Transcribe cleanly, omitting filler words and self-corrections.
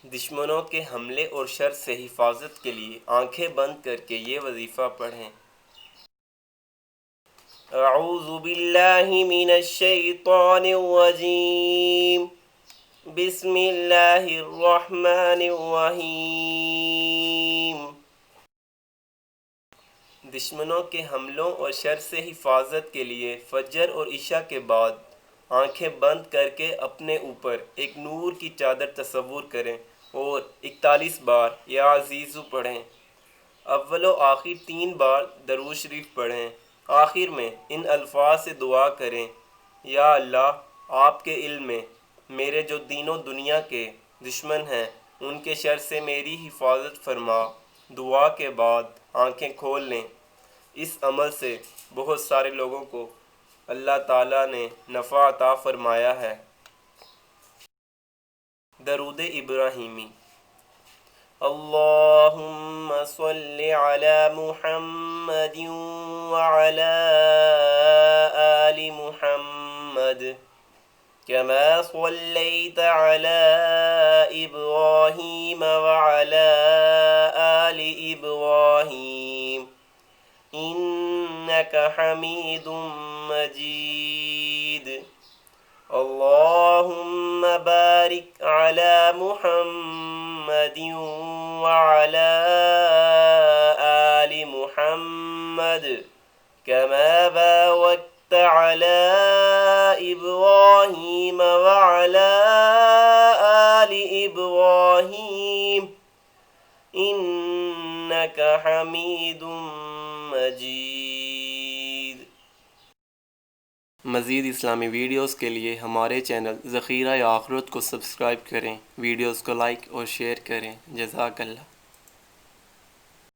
دشمنوں کے حملے اور شر سے حفاظت کے لیے آنکھیں بند کر کے یہ وظیفہ پڑھیں۔ اعوذ باللہ من الشیطان الرجیم، بسم اللہ الرحمن الرحیم۔ دشمنوں کے حملوں اور شر سے حفاظت کے لیے فجر اور عشاء کے بعد آنکھیں بند کر کے اپنے اوپر ایک نور کی چادر تصور کریں اور 41 بار یا عزیزو پڑھیں۔ اول و آخر 3 بار درود شریف پڑھیں۔ آخر میں ان الفاظ سے دعا کریں: یا اللہ، آپ کے علم میں میرے جو دین و دنیا کے دشمن ہیں ان کے شر سے میری حفاظت فرما۔ دعا کے بعد آنکھیں کھول لیں۔ اس عمل سے بہت سارے لوگوں کو اللہ تعالیٰ نے نفع عطا فرمایا ہے۔ درود ابراہیمی۔ اللہم صل علی محمد وعلی آل محمد کما صلیت علی ابراہیم وعلی آل ابراہیم انک حمید مجید۔ اللہم بارک علی محمد وعلی آل محمد کما بارکت علی ابراہیم وعلی آل ابراہیم انک حمید مجید۔ مزید اسلامی ویڈیوز کے لیے ہمارے چینل ذخیرہ آخرت کو سبسکرائب کریں، ویڈیوز کو لائک اور شیئر کریں۔ جزاک اللہ۔